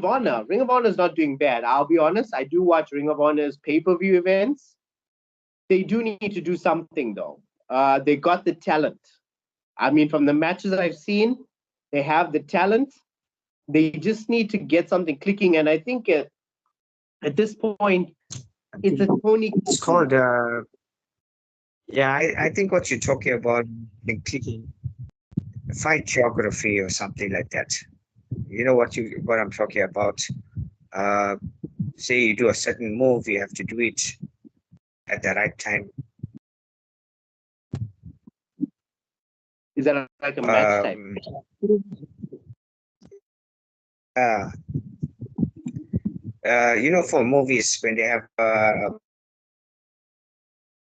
of Honor. Ring of Honor is not doing bad. I'll be honest. I do watch Ring of Honor's pay-per-view events. They do need to do something though. They got the talent. I mean, from the matches that I've seen, they have the talent. They just need to get something clicking. And I think at this point, it's a Tony. It's called, I think what you're talking about, the clicking, fight geography or something like that. You know what I'm talking about. Uh, Say you do a certain move, you have to do it at the right time. Is that like a match type? For movies when they have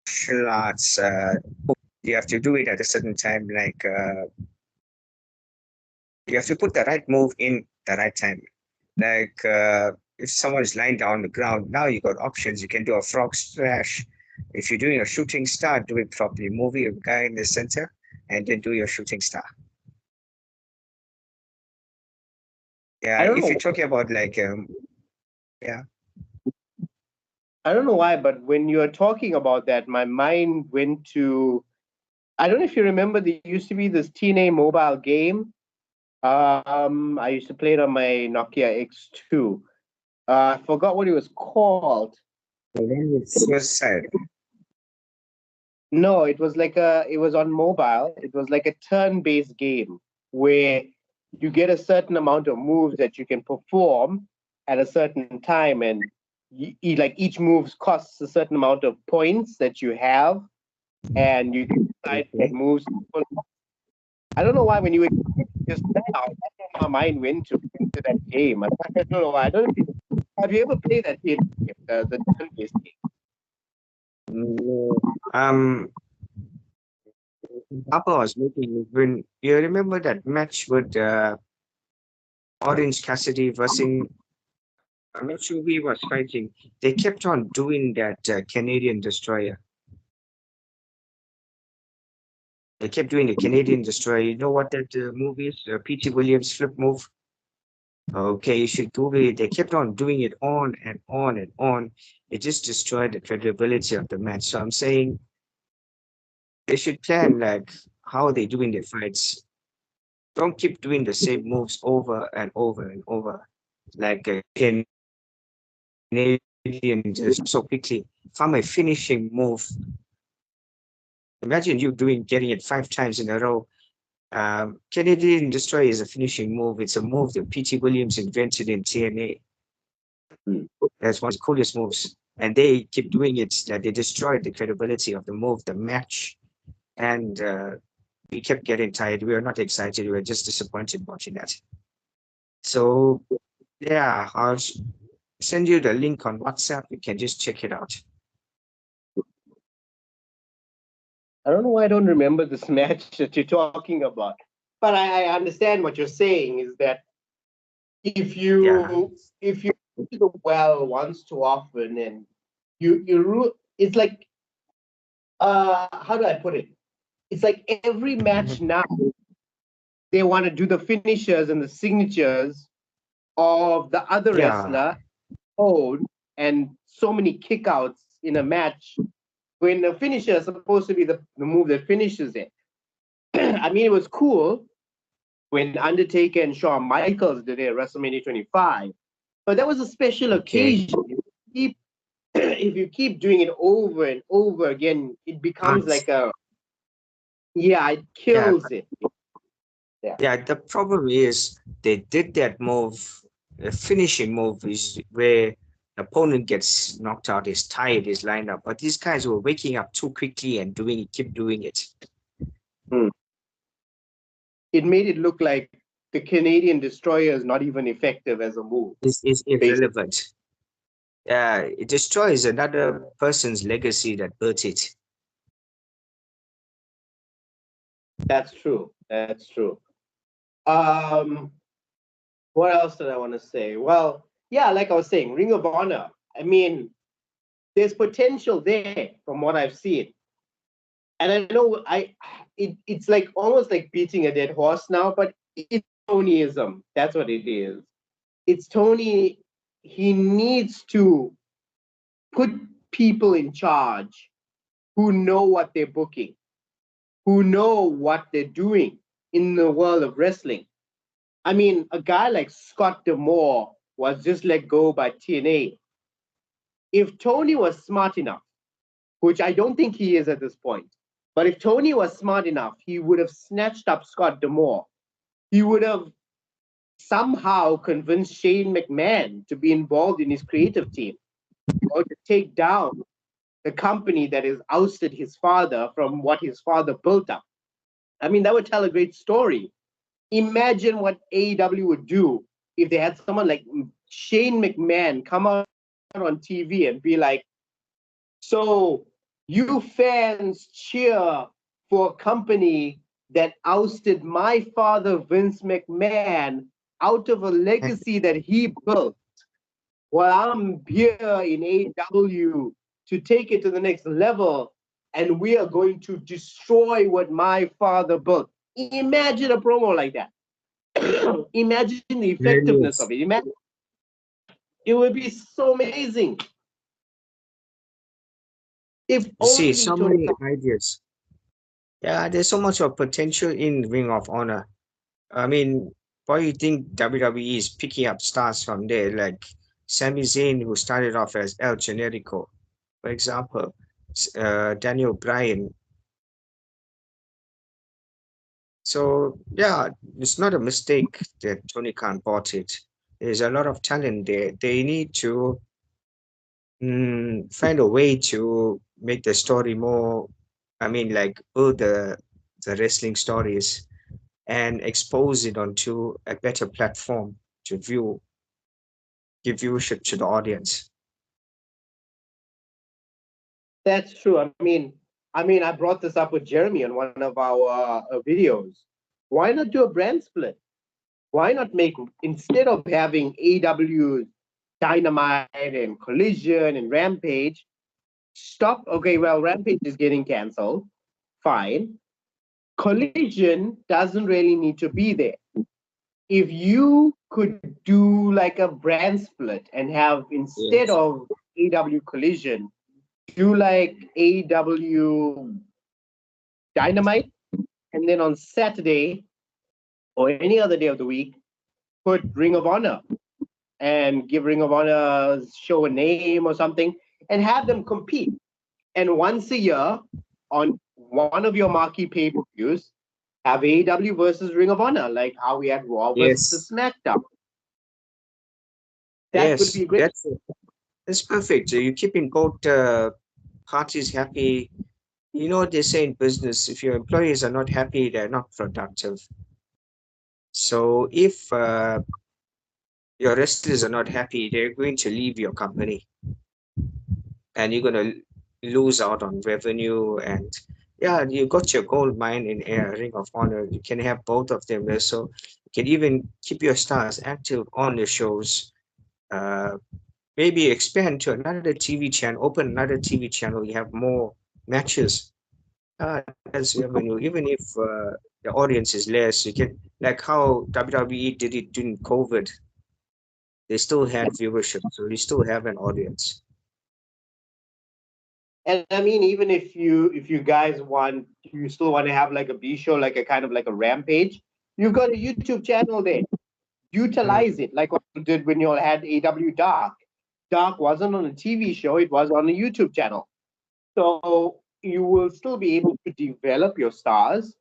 martial arts, you have to do it at a certain time. Like you have to put the right move in the right time. Like if someone is lying down on the ground, now you got options. You can do a frog splash. If you're doing a shooting star, do it properly. Move your guy in the center and then do your shooting star. Yeah, if you're talking about like, yeah. I don't know why, but when you're talking about that, my mind went to, I don't know if you remember, there used to be this TNA mobile game. I used to play it on my Nokia X2. I forgot what it was called. Suicide. No, it was on mobile. It was like a turn-based game where you get a certain amount of moves that you can perform at a certain time, and like each move costs a certain amount of points that you have, and you can decide what moves. I don't know why when you were just now, my mind went into that game. I don't know why. Have you ever played that game, the turn-based game? Papa was making when you remember that match with Orange Cassidy versus, I'm not sure who he was fighting. They kept on doing that Canadian Destroyer. They kept doing the Canadian Destroyer. You know what that move is? P.T. Williams flip move. Okay, you should Google it. They kept on doing it on and on and on. It just destroyed the credibility of the match. So I'm saying they should plan like how they do in their fights. Don't keep doing the same moves over and over and over. Like Canadian just so quickly. From a finishing move, imagine you getting it 5 times in a row. Canadian Destroyer is a finishing move. It's a move that P.T. Williams invented in TNA. That's one of the coolest moves. And they keep doing it, that they destroyed the credibility of the move, the match. And we kept getting tired. We were not excited. We were just disappointed watching that. So, yeah, I'll send you the link on WhatsApp. You can just check it out. I don't know why I don't remember this match that you're talking about, but I understand what you're saying is that if you do the well once too often and it's like how do I put it? It's like every match now they want to do the finishers and the signatures of the other wrestler and so many kickouts in a match when the finisher is supposed to be the move that finishes it. I mean, it was cool when Undertaker and Shawn Michaels did it at WrestleMania 25, but that was a special occasion. If you keep doing it over and over again, it becomes like it kills it. Yeah, the problem is they did that move, the finishing move is where the opponent gets knocked out, is tired, is lined up. But these guys were waking up too quickly and keep doing it. It made it look like the Canadian Destroyer is not even effective as a move. This is irrelevant. It destroys another person's legacy that built it. That's true. That's true. What else did I want to say? Well, yeah, like I was saying, Ring of Honor. I mean, there's potential there from what I've seen. And I know it's like almost like beating a dead horse now, but it's Tonyism. That's what it is. It's Tony. He needs to put people in charge who know what they're booking, who know what they're doing in the world of wrestling. I mean, a guy like Scott D'Amore was just let go by TNA. If Tony was smart enough, which I don't think he is at this point, but if Tony was smart enough, he would have snatched up Scott D'Amore. He would have somehow convinced Shane McMahon to be involved in his creative team or to take down the company that has ousted his father from what his father built up. I mean, that would tell a great story. Imagine what AEW would do if they had someone like Shane McMahon come out on TV and be like, so you fans cheer for a company that ousted my father, Vince McMahon, out of a legacy that he built. Well, I'm here in AEW to take it to the next level, and we are going to destroy what my father built. Imagine a promo like that. Imagine the effectiveness of it. Imagine it would be so amazing. If See, only so many ideas. Yeah, there's so much of potential in Ring of Honor. I mean, why do you think WWE is picking up stars from there, like Sami Zayn, who started off as El Generico, for example, Daniel Bryan. So yeah, it's not a mistake that Tony Khan bought it. There's a lot of talent there. They need to find a way to make the story more. I mean, like build the wrestling stories and expose it onto a better platform to give viewership to the audience. That's true. I brought this up with Jeremy on one of our videos. Why not do a brand split? Why not make, instead of having AW's Dynamite and Collision and Rampage, stop. Okay, well, Rampage is getting canceled. Fine. Collision doesn't really need to be there. If you could do like a brand split and have, instead Yes. of AW Collision, do like AW Dynamite, and then on Saturday or any other day of the week, put Ring of Honor and give Ring of Honor show a name or something and have them compete. And once a year on one of your marquee pay-per-views, have AEW versus Ring of Honor, like how we had Raw versus Yes. SmackDown. That would Yes. be great. That's perfect. You're keeping both parties happy. You know what they say in business: if your employees are not happy, they're not productive. So if your wrestlers are not happy, they're going to leave your company, and you're going to lose out on revenue. And yeah, you got your gold mine in Ring of Honor. You can have both of them there, so you can even keep your stars active on the shows. Uh, Maybe expand to another TV channel, open another TV channel. You have more matches. That's revenue. Even if the audience is less, you can, like how WWE did it during COVID. They still had viewership, so you still have an audience. And I mean, even if you guys want, you still want to have like a B show, like a kind of like a Rampage, you've got a YouTube channel there. Utilize it like what you did when you all had AW Dark. Dark wasn't on a TV show, it was on a YouTube channel. So you will still be able to develop your stars,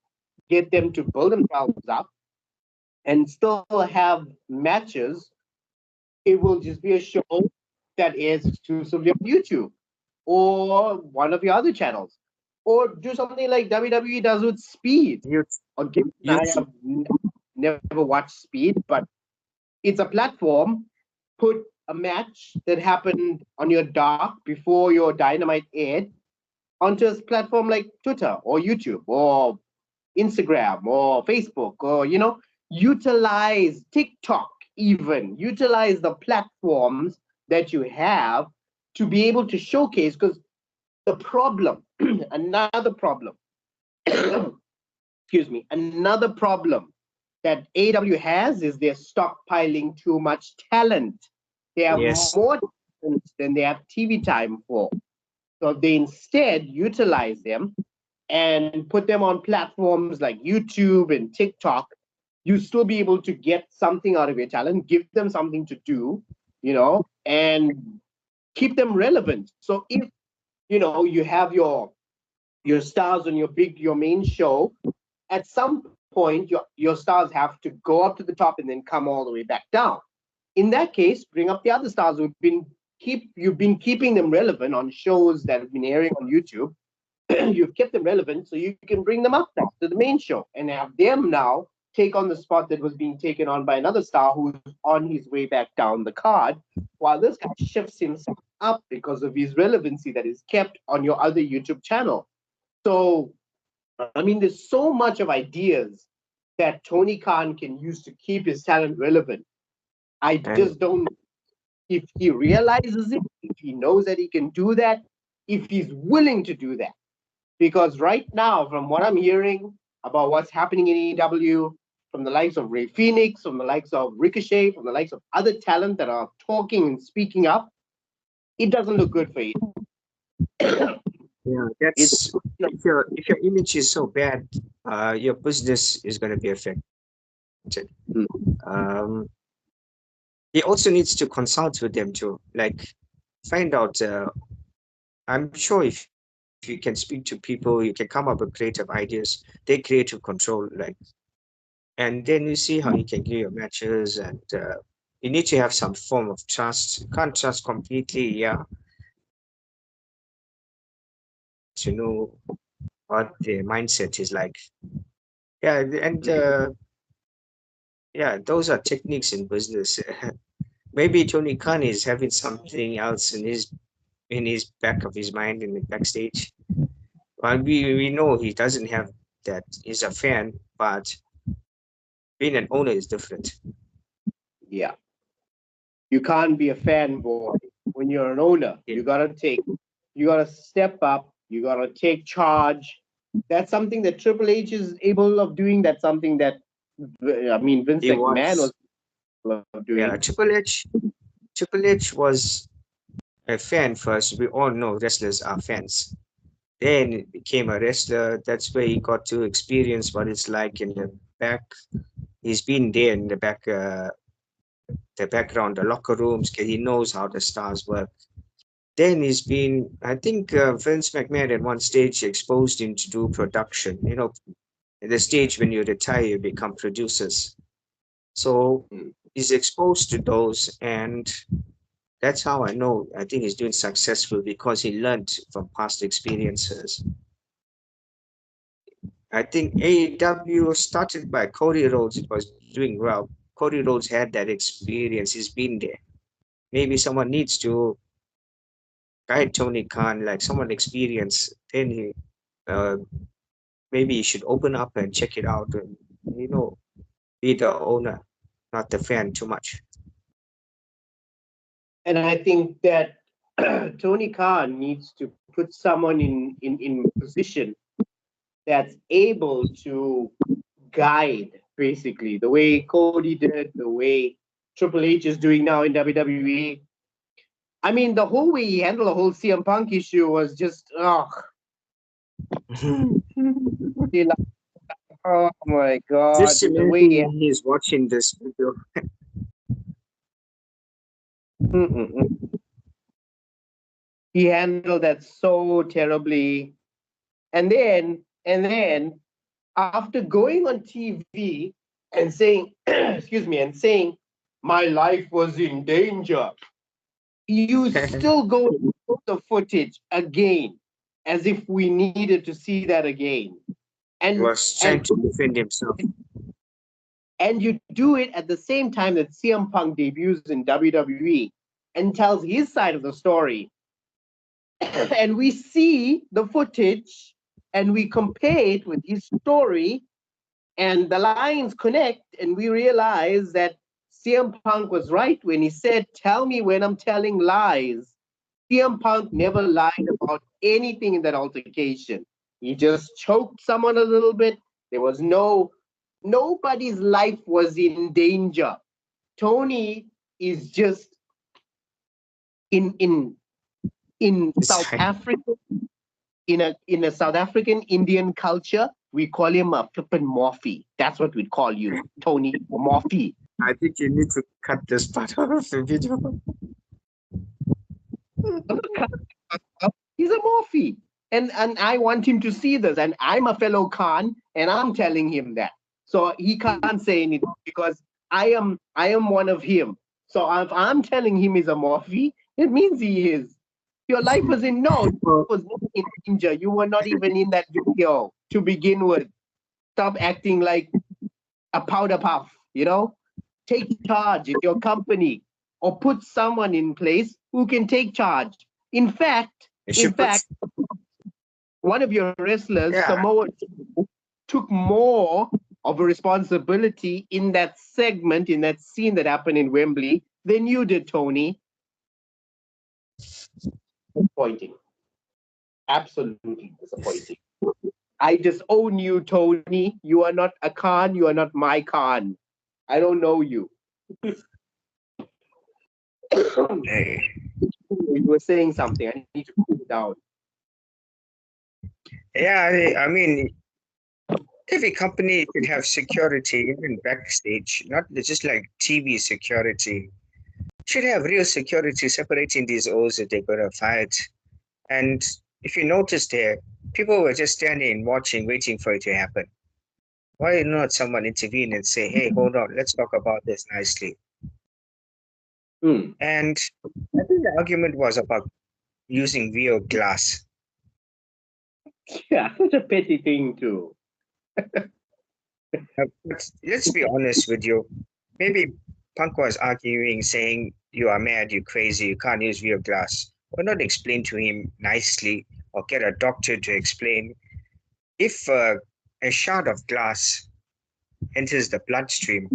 get them to build themselves up, and still have matches. It will just be a show that is exclusively on YouTube or one of your other channels. Or do something like WWE does with Speed. You, Or give, I YouTube, have never watched Speed, but it's a platform. Put a match that happened on your Dark before your Dynamite aired onto a platform like Twitter or YouTube or Instagram or Facebook, or utilize TikTok, even utilize the platforms that you have to be able to showcase. Because the problem, another problem, excuse me, another problem that AEW has is they're stockpiling too much talent. They have Yes. more talent than they have TV time for. So they instead utilize them and put them on platforms like YouTube and TikTok. You still be able to get something out of your talent, give them something to do, and keep them relevant. So if you have your stars on your main show, at some point your stars have to go up to the top and then come all the way back down. In that case, bring up the other stars you've been keeping them relevant on shows that have been airing on YouTube. You've kept them relevant, so you can bring them up now to the main show and have them now take on the spot that was being taken on by another star who's on his way back down the card, while this guy shifts himself up because of his relevancy that is kept on your other YouTube channel. So, I mean, there's so much of ideas that Tony Khan can use to keep his talent relevant. I just don't know if he realizes it, if he knows that he can do that, if he's willing to do that. Because right now, from what I'm hearing about what's happening in AEW, from the likes of Ray Phoenix, from the likes of Ricochet, from the likes of other talent that are talking and speaking up, it doesn't look good for you. Yeah, that's if your image is so bad, your business is going to be affected. He also needs to consult with them too, like find out. I'm sure if you can speak to people, you can come up with creative ideas. They creative control, like, and then you see how you can do your matches, and you need to have some form of trust. You can't trust completely, yeah. To know what their mindset is like. Yeah, and yeah, those are techniques in business. Maybe Tony Khan is having something else in his back of his mind in the backstage. Well, we know he doesn't have that. He's a fan, but being an owner is different. Yeah. You can't be a fanboy when you're an owner. Yeah. You gotta step up, you gotta take charge. That's something that Triple H is able of doing. That's something that Vince He McMahon was was, able of doing. yeah, Triple H was a fan first. We all know wrestlers are fans. Then he became a wrestler. That's where he got to experience what it's like in the back. He's been there in the background, the locker rooms. He knows how the stars work. Then he's been, I think Vince McMahon at one stage exposed him to do production. At the stage when you retire, you become producers. So he's exposed to those, and that's how I know. I think he's doing successful because he learned from past experiences. I think AEW started by Cody Rhodes. It was doing well. Cody Rhodes had that experience. He's been there. Maybe someone needs to guide Tony Khan, like someone experienced. Then uh, maybe he should open up and check it out, and be the owner, not the fan too much. And I think that Tony Khan needs to put someone in position that's able to guide, basically, the way Cody did, the way Triple H is doing now in WWE. I mean, the whole way he handled the whole CM Punk issue was just, oh my God. Just The way imagine he's watching this video. he handled that so terribly. And then after going on TV and saying, excuse me, and saying, my life was in danger, you still go to the footage again, as if we needed to see that again. He was trying to defend himself. And you do it at the same time that CM Punk debuts in WWE and tells his side of the story. And we see the footage and we compare it with his story, and the lines connect, and we realize that CM Punk was right when he said, tell me when I'm telling lies. CM Punk never lied about anything in that altercation. He just choked someone a little bit. There was no Nobody's life was in danger. Tony is just in South Africa, in a South African Indian culture, we call him a flippin' Morphe. That's what we'd call you, Tony Morphe. I think you need to cut this part out of the video. He's a Morphe. And I want him to see this. And I'm a fellow Khan, and I'm telling him that. So he can't say anything because I am one of him. So if I'm telling him he's a Morphe, it means he is. Your life was in was not in danger. You were not even in that video to begin with. Stop acting like a powder puff, Take charge in your company or put someone in place who can take charge. In fact, one of your wrestlers, Samoa, took more of a responsibility in that segment, in that scene that happened in Wembley than you did, Tony. Disappointing. Absolutely disappointing. I just own you, Tony. You are not a Khan. You are not my Khan. I don't know you. Hey. You were saying something. I need to cool it down. Yeah, I mean, every company could have security, even backstage, not just like TV security. Should have real security separating these O's that they're going to fight. And if you notice there, people were just standing, watching, waiting for it to happen. Why not someone intervene and say, hey, hold on, let's talk about this nicely? And I think the argument was about using VO glass. Yeah, such a petty thing too. Let's be honest with you. Maybe Punk was arguing, saying, you are mad, you're crazy, you can't use VO glass. Why not explain to him nicely or get a doctor to explain? If a shard of glass enters the bloodstream,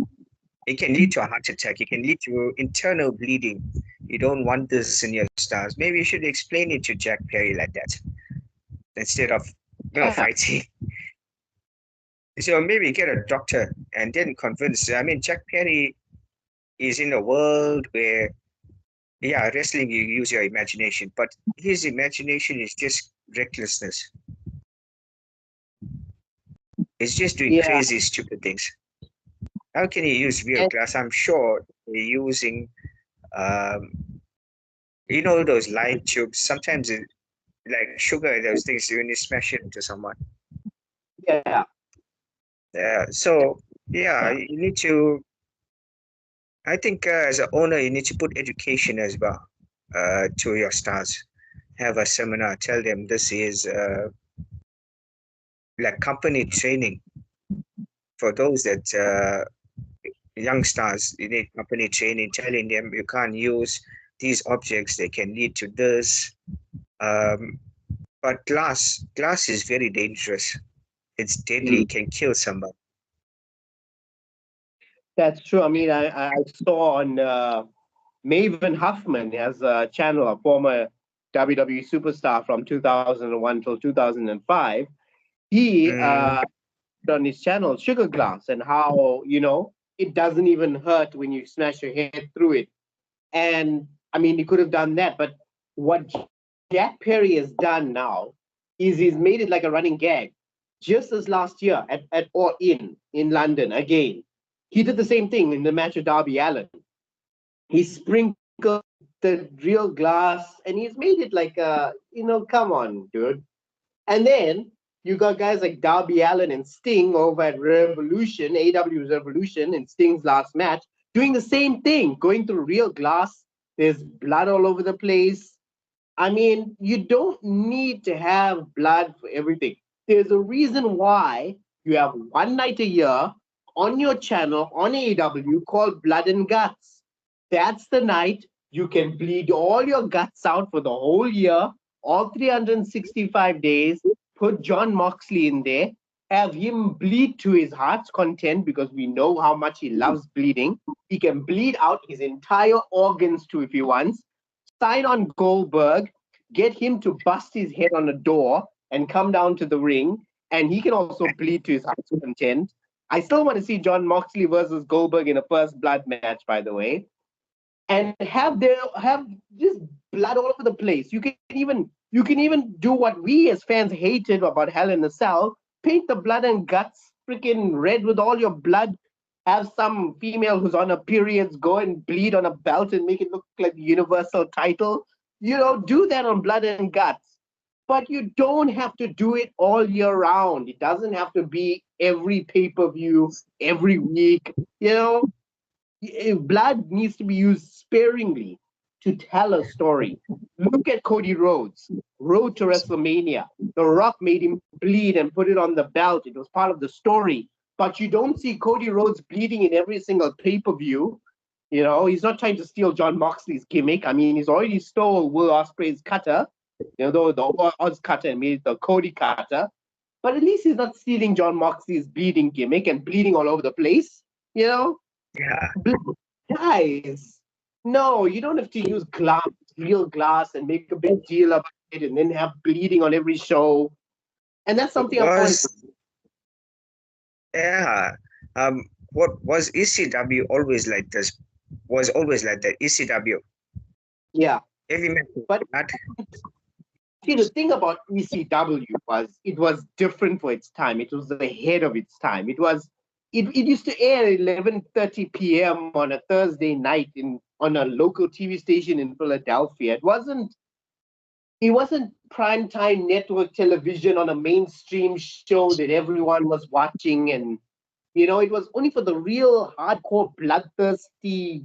it can lead to a heart attack. It can lead to internal bleeding. You don't want this in your stars. Maybe you should explain it to Jack Perry like that instead of fighting. So maybe get a doctor and then convince. I mean, Jack Perry is in a world where, wrestling, you use your imagination, but his imagination is just recklessness. It's just doing crazy, stupid things. How can you use VO glass? I'm sure they're using, those light tubes. Sometimes like sugar, those things, when you smash it into someone. Yeah. So, you need to, I think as an owner, you need to put education as well to your stars. Have a seminar, tell them this is like company training for those that young stars. You need company training, telling them you can't use these objects, they can lead to this. But glass is very dangerous. It's deadly, it can kill somebody. That's true. I mean, I saw on Maven Huffman has a channel, a former WWE superstar from 2001 till 2005. He on his channel Sugar Glass and how it doesn't even hurt when you smash your head through it. And I mean, he could have done that, but what Jack Perry has done now is he's made it like a running gag. Just as last year at All In London again, he did the same thing in the match with Darby Allin. He sprinkled the real glass and he's made it like come on, dude. And then you got guys like Darby Allin and Sting over at Revolution, AEW's Revolution, in Sting's last match, doing the same thing, going through real glass. There's blood all over the place. I mean, you don't need to have blood for everything. There's a reason why you have one night a year on your channel on AEW called Blood and Guts. That's the night you can bleed all your guts out for the whole year, all 365 days, put John Moxley in there, have him bleed to his heart's content because we know how much he loves bleeding. He can bleed out his entire organs too if he wants. Sign on Goldberg, get him to bust his head on a door and come down to the ring, and he can also bleed to his heart's content. I still want to see John Moxley versus Goldberg in a first blood match, by the way, and have just blood all over the place. You can even do what we as fans hated about Hell in a Cell. Paint the blood and guts freaking red with all your blood. Have some female who's on her periods go and bleed on a belt and make it look like the universal title. Do that on blood and guts. But you don't have to do it all year round. It doesn't have to be every pay-per-view, every week. Blood needs to be used sparingly to tell a story. Look at Cody Rhodes, Road to WrestleMania. The Rock made him bleed and put it on the belt. It was part of the story. But you don't see Cody Rhodes bleeding in every single pay-per-view. He's not trying to steal John Moxley's gimmick. I mean, he's already stole Will Ospreay's cutter, the Oz cutter and made the Cody cutter. But at least he's not stealing John Moxley's bleeding gimmick and bleeding all over the place. Yeah. Guys, no, you don't have to use glass, real glass, and make a big deal about it, and then have bleeding on every show. And that's something I want. Yeah. What was ECW always like this? Was always like that. ECW. Yeah. Every match. But see, the thing about ECW was it was different for its time. It was ahead of its time. It used to air at 11:30 p.m. on a Thursday night on a local TV station in Philadelphia. It wasn't primetime network television on a mainstream show that everyone was watching, and it was only for the real hardcore bloodthirsty,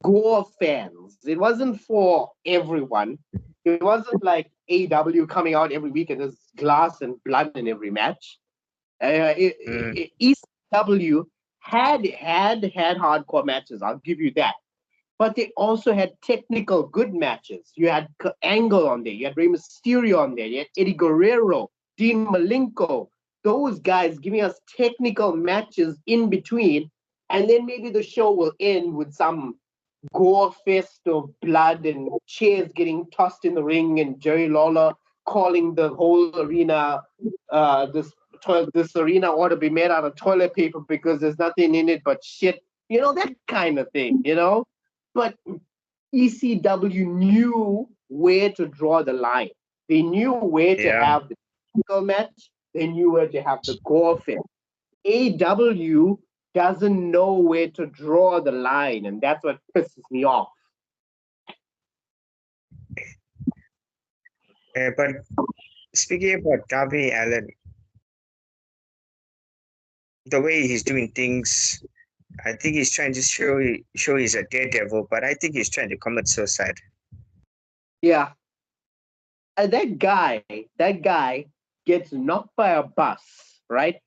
gore fans. It wasn't for everyone. It wasn't like AEW coming out every week and there's glass and blood in every match. ECW had hardcore matches, I'll give you that. But they also had technical good matches. You had Angle on there, you had Rey Mysterio on there, you had Eddie Guerrero, Dean Malenko, those guys giving us technical matches in between, and then maybe the show will end with some gore fest of blood and chairs getting tossed in the ring and Jerry Lawler calling the whole arena, this arena ought to be made out of toilet paper because there's nothing in it but shit, that kind of thing, But ECW knew where to draw the line. They knew where to have the technical match. They knew where to have the gore fest. AEW doesn't know where to draw the line, and that's what pisses me off. But speaking about Darby Allin, the way he's doing things, I think he's trying to show he's a daredevil, but I think he's trying to commit suicide. Yeah. That guy gets knocked by a bus, right?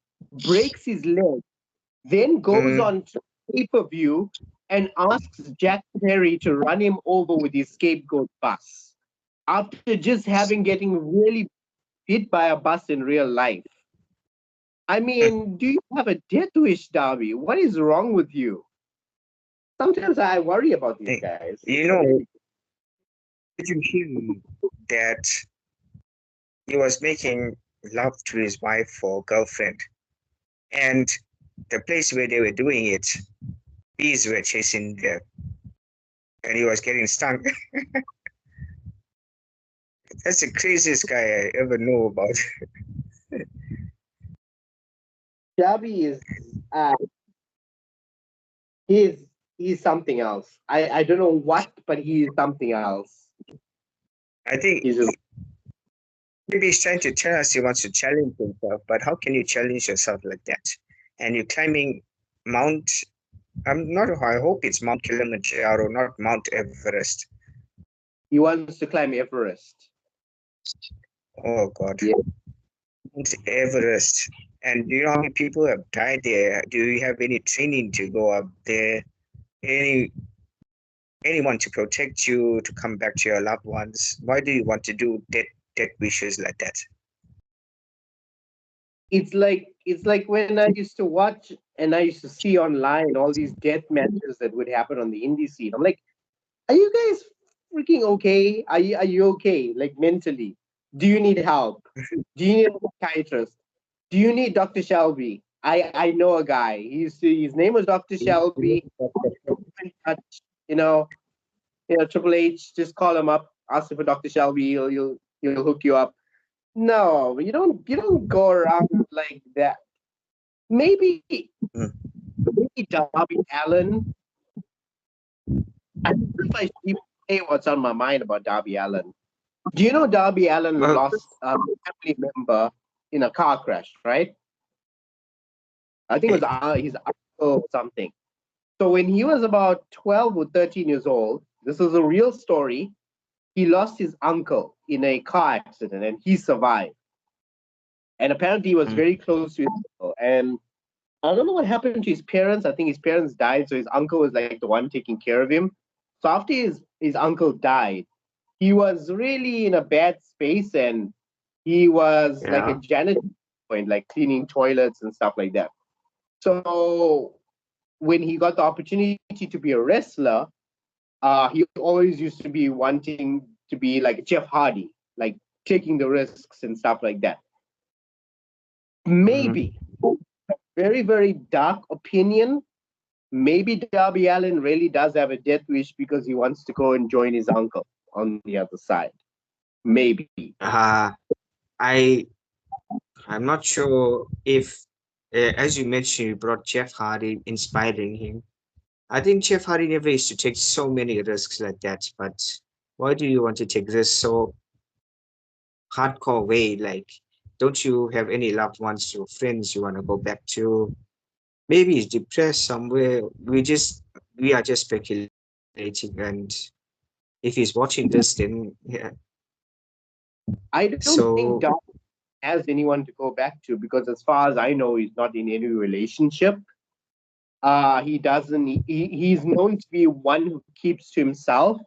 Breaks his leg, then goes on to pay-per-view and asks Jack Perry to run him over with his scapegoat bus after just getting really hit by a bus in real life. I mean, do you have a death wish, Darby? What is wrong with you? Sometimes I worry about these guys. Did you hear that he was making love to his wife or girlfriend, and the place where they were doing it, bees were chasing them, and he was getting stung. That's the craziest guy I ever know about. Darby is he's something else. I don't know what, but he is something else. I think maybe he's trying to tell us he wants to challenge himself, but how can you challenge yourself like that? And you're climbing Mount, I hope it's Mount Kilimanjaro, not Mount Everest. He wants to climb Everest. Oh God. Yeah. Mount Everest. And do you know how many people have died there? Do you have any training to go up there? Anyone to protect you, to come back to your loved ones? Why do you want to do death wishes like that? It's like when I used to watch and I used to see online all these death matches that would happen on the indie scene. I'm like, are you guys freaking okay? Are you okay? Like mentally? Do you need help? Do you need a psychiatrist? Do you need Dr. Shelby? I know a guy. His name was Dr. Shelby. You know, Triple H, just call him up, ask him for Dr. Shelby. He'll hook you up. No, you don't go around like that. Maybe Mm. maybe Darby Allen. I don't know if I should even say what's on my mind about Darby Allen. Do you know Darby Allen Well, lost a family member in a car crash, right? I think it was eh, his uncle or something. So when he was about 12 or 13 years old, this is a real story. He lost his uncle in a car accident and he survived. And apparently he was mm, very close to his uncle. And I don't know what happened to his parents. I think his parents died, so his uncle was like the one taking care of him. So after his uncle died, he was really in a bad space and he was like a yeah. janitor point, like cleaning toilets and stuff like that. So when he got the opportunity to be a wrestler, he always used to be wanting to be like Jeff Hardy, like taking the risks and stuff like that. Mm-hmm. Maybe, very, very dark opinion. Maybe Darby Allen really does have a death wish because he wants to go and join his uncle on the other side. Maybe. Uh, I I'm not sure if, as you mentioned, you brought Jeff Hardy, inspiring him. I think Jeff Hardy never used to take so many risks like that. But why do you want to take this so hardcore way? Like, don't you have any loved ones or friends you want to go back to? Maybe he's depressed somewhere. We are just speculating, and if he's watching this, then yeah. I don't think So Darby has anyone to go back to because, as far as I know, he's not in any relationship. He doesn't. He's known to be one who keeps to himself.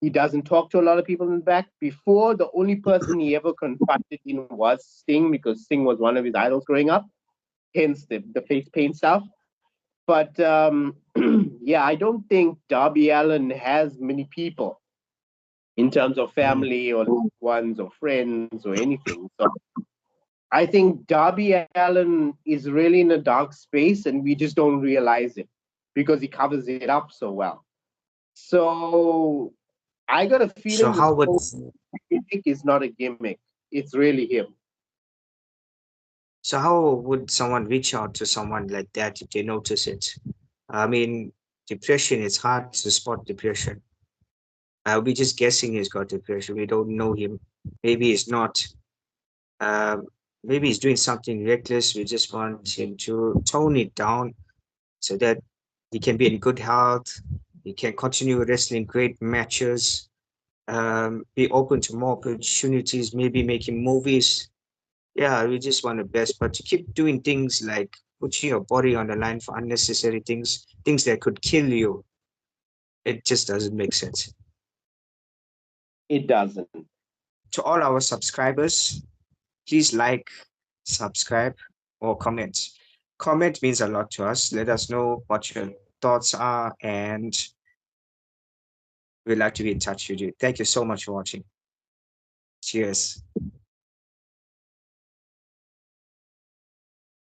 He doesn't talk to a lot of people in the back. Before, the only person he ever confronted in was Sting because Sting was one of his idols growing up. Hence the face paint stuff. But yeah, I don't think Darby Allen has many people in terms of mm, family or loved ones or friends or anything. So I think Darby Allen is really in a dark space and we just don't realize it because he covers it up so well. So I got a so feeling this how would whole gimmick is not a gimmick. It's really him. so how would someone reach out to someone like that if they notice it? I mean, depression, it's hard to spot depression. We just guessing he's got depression. We don't know him. Maybe he's not. Um, Maybe he's doing something reckless. We just want him to tone it down so that he can be in good health. He can continue wrestling great matches. Be open to more opportunities. Maybe making movies. Yeah, we just want the best. But to keep doing things like putting your body on the line for unnecessary things, things that could kill you, it just doesn't make sense. It doesn't. To all our subscribers, please like, subscribe, or comment. Comment means a lot to us. Let us know what your thoughts are, and we'd like to be in touch with you. Thank you so much for watching. Cheers.